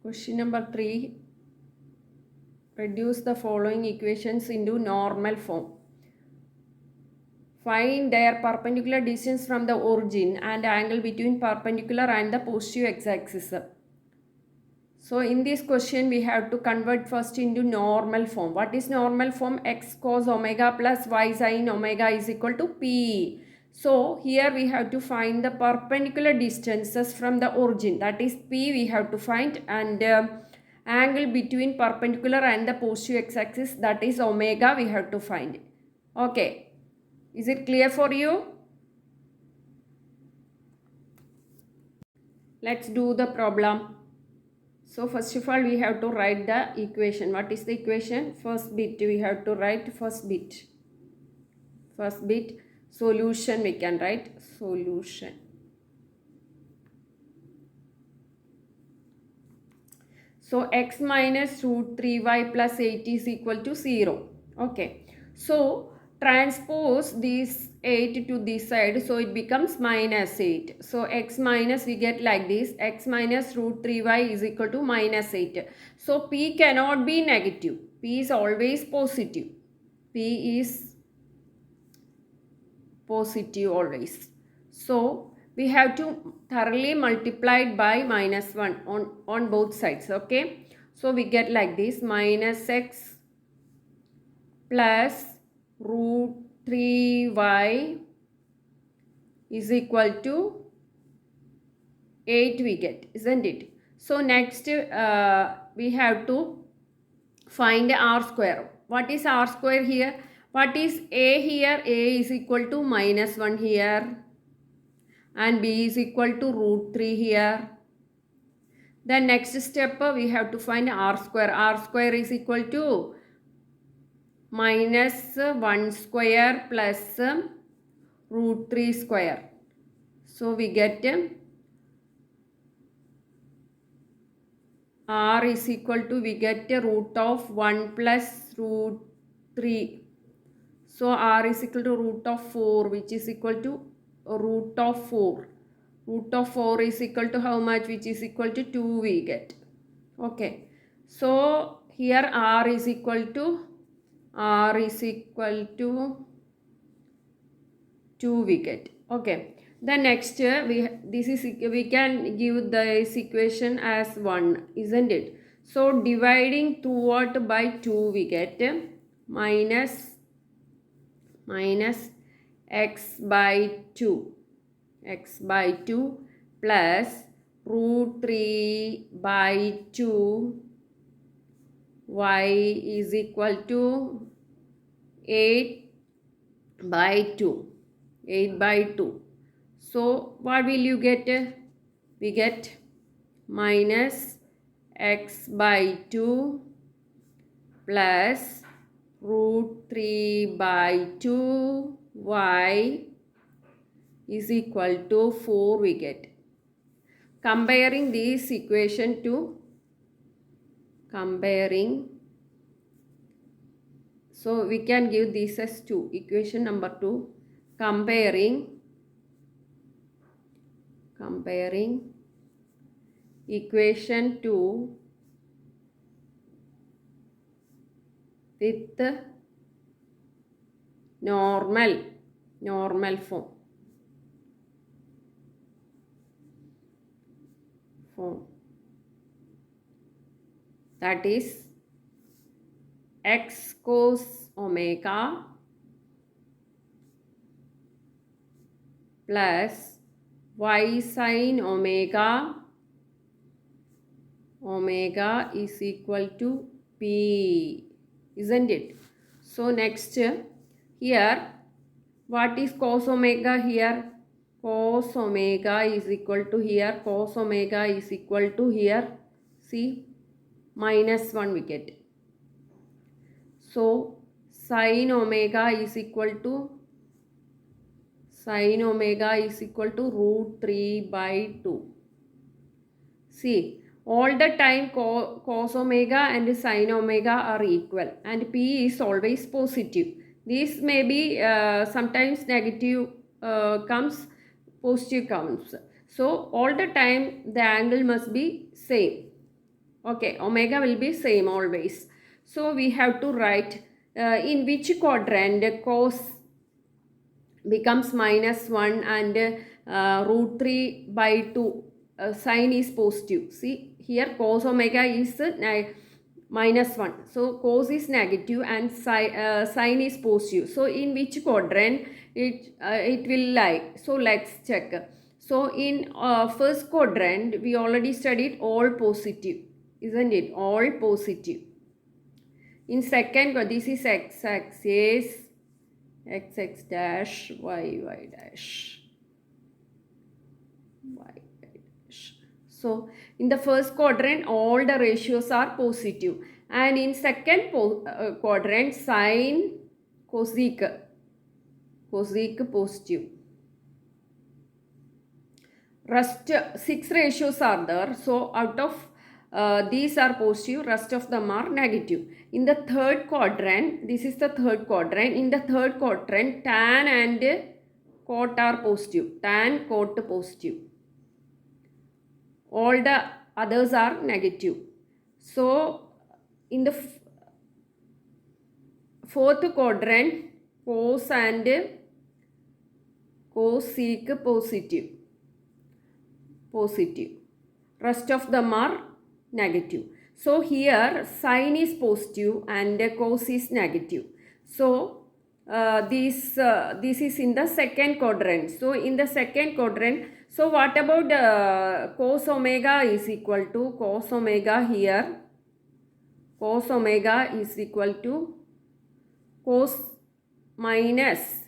Question number 3. Reduce the following equations into normal form. Find their perpendicular distance from the origin and angle between perpendicular and the positive x-axis. So in this question we have to convert first into normal form. What is normal form? X cos omega plus y sin omega is equal to P. So here we have to find the perpendicular distances from the origin, that is P we have to find, and angle between perpendicular and the positive x-axis, that is omega, we have to find. Okay, is it clear for you? Let's do the problem. So first of all we have to write the equation. What is the equation? First bit we have to write first bit. First bit solution we can write solution. So x minus root 3y plus 8 is equal to 0. Okay. So transpose this 8 to this side, so it becomes minus 8. So x minus we get like this, x minus root 3y is equal to minus 8. So p cannot be negative, p is always positive, p is positive always. So we have to thoroughly multiply it by minus 1 on both sides. Okay, so we get like this, minus x plus root 3y is equal to 8 we get, isn't it? So next we have to find r square. What is r square here? What is a here? A is equal to minus 1 here and b is equal to root 3 here. Then next step we have to find r square. R square is equal to minus 1 square plus root 3 square. So we get r is equal to, we get a root of 1 plus root 3. So r is equal to root of 4, which is equal to root of 4. Root of 4 is equal to how much? Which is equal to 2 we get. Okay. So here r is equal to 2 we get. Okay. Then next we can give this equation as 1, isn't it? So dividing throughout by 2 we get minus x by 2 plus root 3 by 2 y is equal to 8 by 2. So what will you get? We get minus x by 2 plus root 3 by 2 y is equal to 4 we get. Comparing this equation to so we can give this as 2, equation number 2, comparing equation 2 with normal form. That is x cos omega plus y sin omega is equal to p, isn't it? So next here, what is cos omega here? Cos omega is equal to here, see, minus 1 we get. So sin omega is equal to root 3 by 2. See, all the time cos omega and sin omega are equal and p is always positive. This may be sometimes negative comes, positive comes. So all the time the angle must be same. Okay, omega will be same always. So we have to write in which quadrant cos becomes -1 and root 3 by 2 sine is positive. See here cos omega is -1. So cos is negative and sine is positive. So in which quadrant it will lie? So let's check. So in first quadrant we already studied all positive, isn't it? All positive. In second, this is x-axis, x dash, y dash, y dash. So in the first quadrant, all the ratios are positive, and in second quadrant, sine, cosec positive. Rest 6 ratios are there. So out of these are positive, rest of them are negative. In the third quadrant, this is the third quadrant. In the third quadrant, tan and cot are positive. Tan, cot positive. All the others are negative. So in the fourth quadrant, cos and cosec positive. Rest of them are negative. So here sine is positive and cos is negative. So this is in the second quadrant. So in the second quadrant, so what about cos omega is equal to cos omega here? Cos omega is equal to cos minus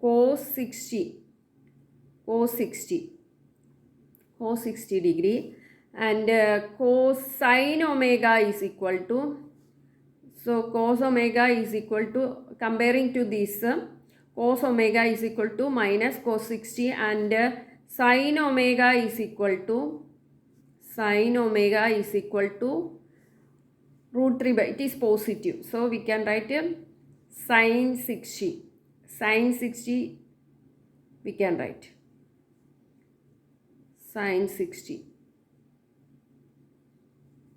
cos 60 degree, and cos sine omega is equal to, so cos omega is equal to, comparing to this, cos omega is equal to minus cos 60 and sine omega is equal to root 3 by, it is positive. So we can write sine 60 we can write sine 60.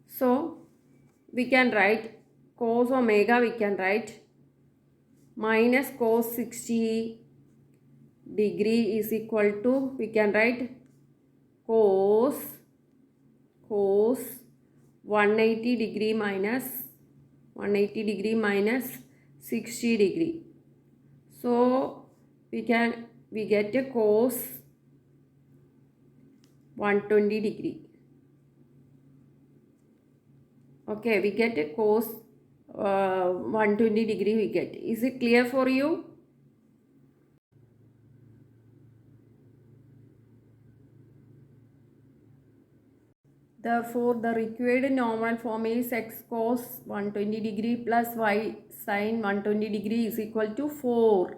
So we can write cos omega, we can write minus cos 60 degree is equal to, we can write cos 180 degree minus 60 degree. So we get a cos 120 degree. Okay, we get a cos 120 degree we get. Is it clear for you? Therefore, the required normal form is x cos 120 degree plus y sin 120 degree is equal to 4.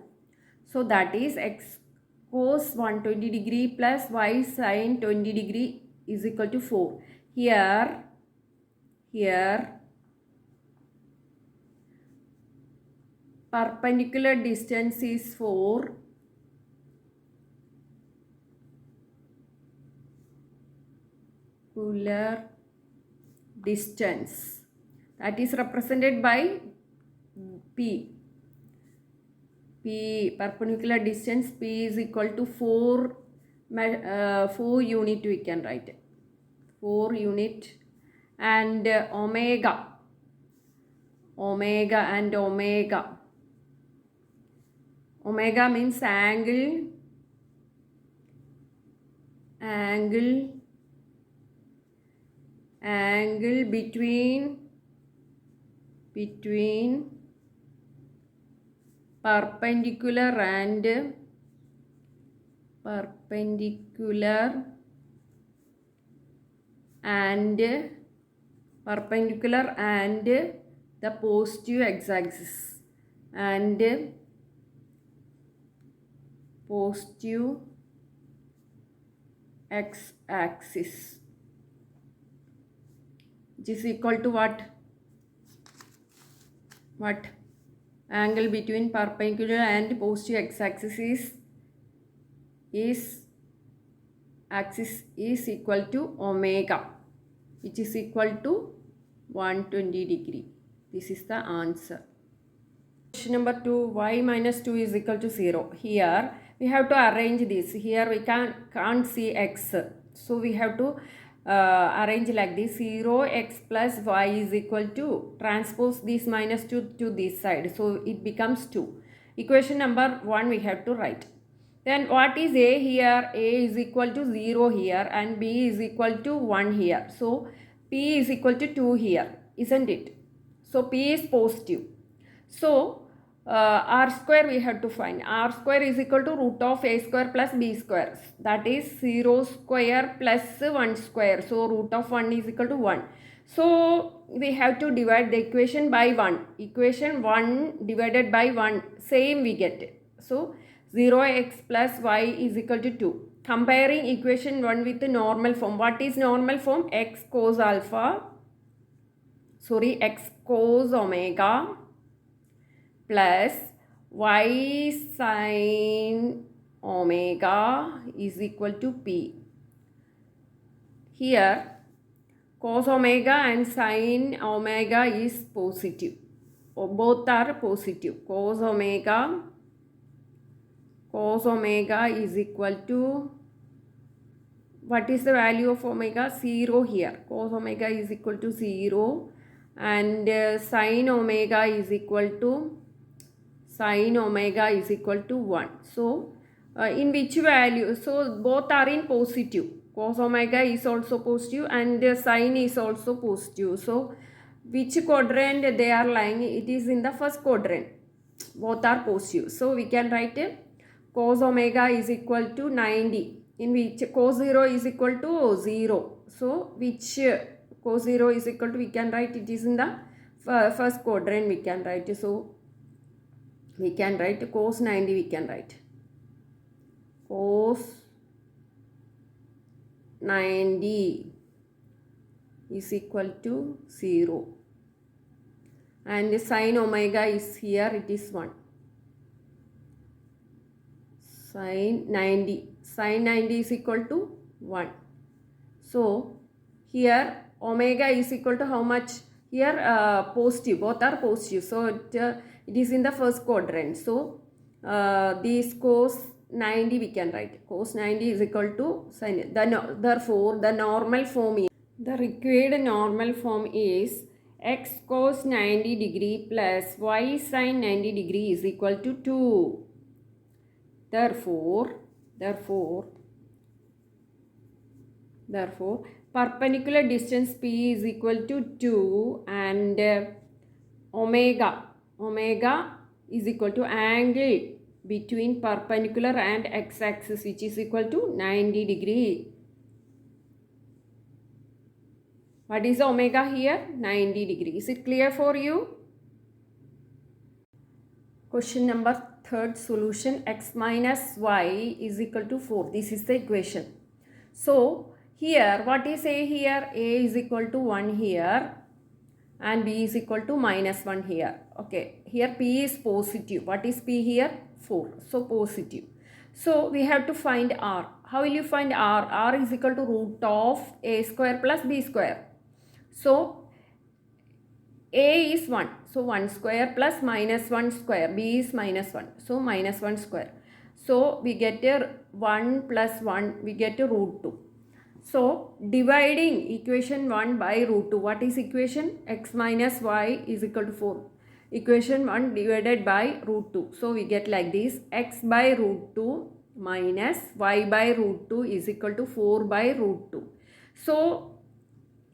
So that is x cos 120 degree plus y sin 20 degree is equal to 4. Here perpendicular distance is 4. Perpendicular distance, that is represented by P. Perpendicular distance P is equal to 4 unit we can write. 4 unit and omega means angle between perpendicular and the positive x-axis and positive x-axis, which is equal to what? Angle between perpendicular and positive x-axis is equal to omega. which is equal to 120 degree. This is the answer. Question number 2, y minus 2 is equal to 0. Here we have to arrange this. Here we can't see x. So we have to arrange like this. 0x plus y is equal to, transpose this minus 2 to this side. So it becomes 2. Equation number 1 we have to write. Then what is a here? A is equal to 0 here and b is equal to 1 here. So p is equal to 2 here, isn't it? So p is positive. So r square we have to find. R square is equal to root of a square plus b square. That is 0 square plus 1 square. So root of 1 is equal to 1. So we have to divide the equation by 1. Equation 1 divided by 1, same we get. So 0x plus y is equal to 2. Comparing equation 1 with the normal form. What is normal form? X cos omega plus y sin omega is equal to p. Here cos omega and sin omega is positive. Both are positive. Cos omega is equal to, what is the value of omega? 0 here. Cos omega is equal to 0 and sin omega is equal to 1. So in which value? So both are in positive. Cos omega is also positive and sin is also positive. So which quadrant they are lying? It is in the first quadrant. Both are positive. So we can write cos omega is equal to 90. In which cos 0 is equal to 0. So which cos 0 is equal to, we can write it is in the first quadrant we can write. So we can write cos 90, we can write cos 90 is equal to 0 and sin omega is here, it is 1. Sin 90 is equal to 1. So here omega is equal to how much? Here positive, both are positive. So it is in the first quadrant. So this cos 90 we can write. Cos 90 is equal to sin. Therefore the normal form is, the required normal form is x cos 90 degree plus y sin 90 degree is equal to 2. Therefore perpendicular distance p is equal to 2 and omega is equal to angle between perpendicular and x-axis, which is equal to 90 degree. What is omega here? 90 degree. Is it clear for you? Question number 3rd solution, x minus y is equal to 4. This is the equation. So here what is a here? A is equal to 1 here and b is equal to minus 1 here. Okay, here p is positive. What is p here? 4. So positive. So we have to find r. How will you find r? R is equal to root of a square plus b square. So a is 1. So 1 square plus minus 1 square. B is minus 1. So minus 1 square. So we get a 1 plus 1. We get a root 2. So dividing equation 1 by root 2. What is equation? X minus y is equal to 4. Equation 1 divided by root 2. So we get like this. X by root 2 minus y by root 2 is equal to 4 by root 2. So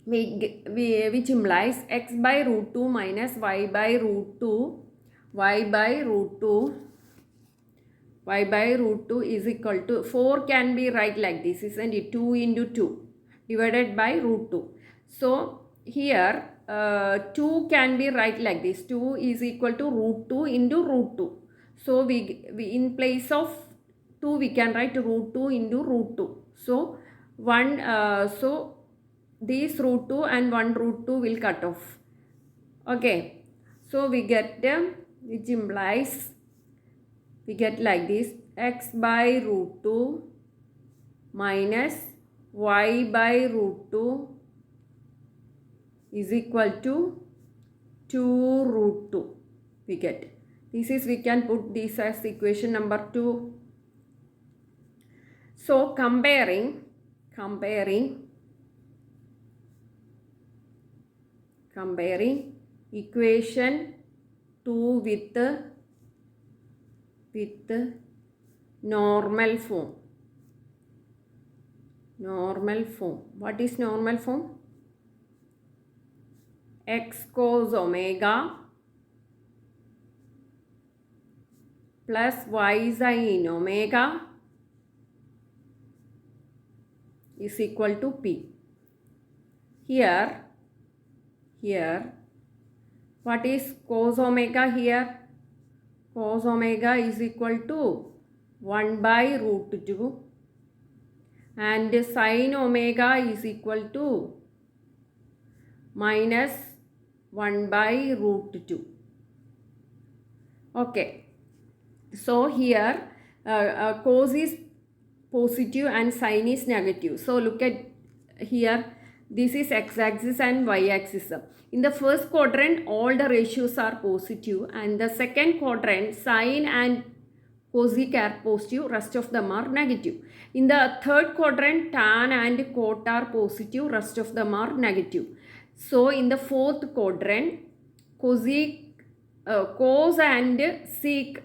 which implies x by root 2 minus y by root 2 is equal to 4 can be write like this, isn't it? 2 into 2 divided by root 2. So here 2 can be write like this. 2 is equal to root 2 into root 2. So we in place of 2 we can write root 2 into root 2. So so this root 2 and 1 root 2 will cut off. Okay, so we get which implies we get like this, x by root 2 minus y by root 2 is equal to 2 root 2. We get. This is, we can put this as equation number 2. So comparing equation 2 with normal form. What is normal form? X cos omega plus y sin omega is equal to P. Here, what is cos omega here? Cos omega is equal to 1 by root 2 and sin omega is equal to minus 1 by root 2. Okay. So here cos is positive and sin is negative. So look at here, this is x-axis and y-axis. In the first quadrant, all the ratios are positive, and the second quadrant, sin and cosec are positive, rest of them are negative. In the third quadrant, tan and cot are positive, rest of them are negative. So in the fourth quadrant, cos and sec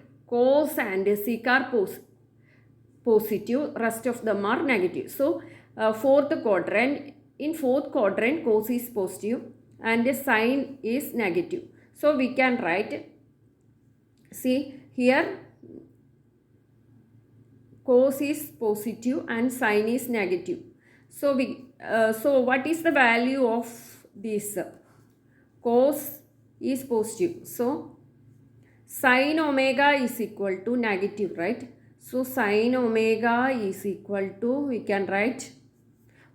are positive, rest of them are negative. So in fourth quadrant, cos is positive and sin is negative. So we can write, see here, cos is positive and sin is negative. So so what is the value of this? Cos is positive. So sin omega is equal to negative, right? So sin omega is equal to, we can write,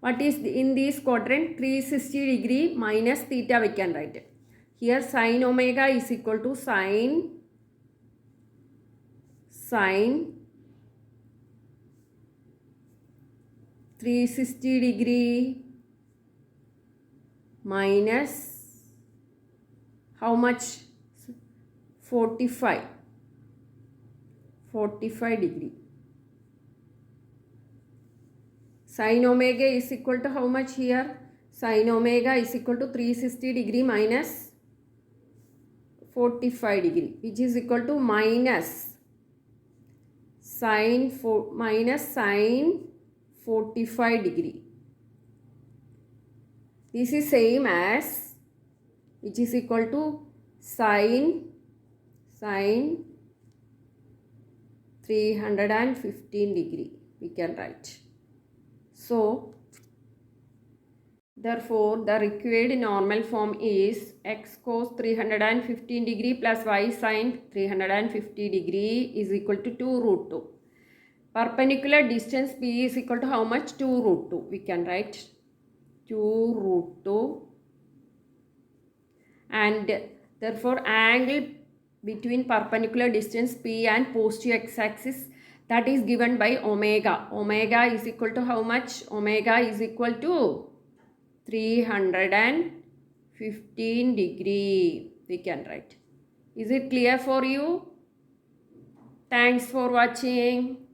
what is in this quadrant? 360 degree minus theta we can write. Here sin omega is equal to sin 360 degree minus how much? 45 degree. Sin omega is equal to how much here? Sin omega is equal to 360 degree minus 45 degree, which is equal to minus sin 45 degree. This is same as, which is equal to sin 315 degree, we can write. So therefore the required normal form is x cos 315 degree plus y sin 350 degree is equal to 2 root 2. Perpendicular distance P is equal to how much? 2 root 2. We can write 2 root 2, and therefore angle between perpendicular distance P and positive x-axis, that is given by omega. Omega is equal to how much? Omega is equal to 315 degree, we can write. Is it clear for you? Thanks for watching.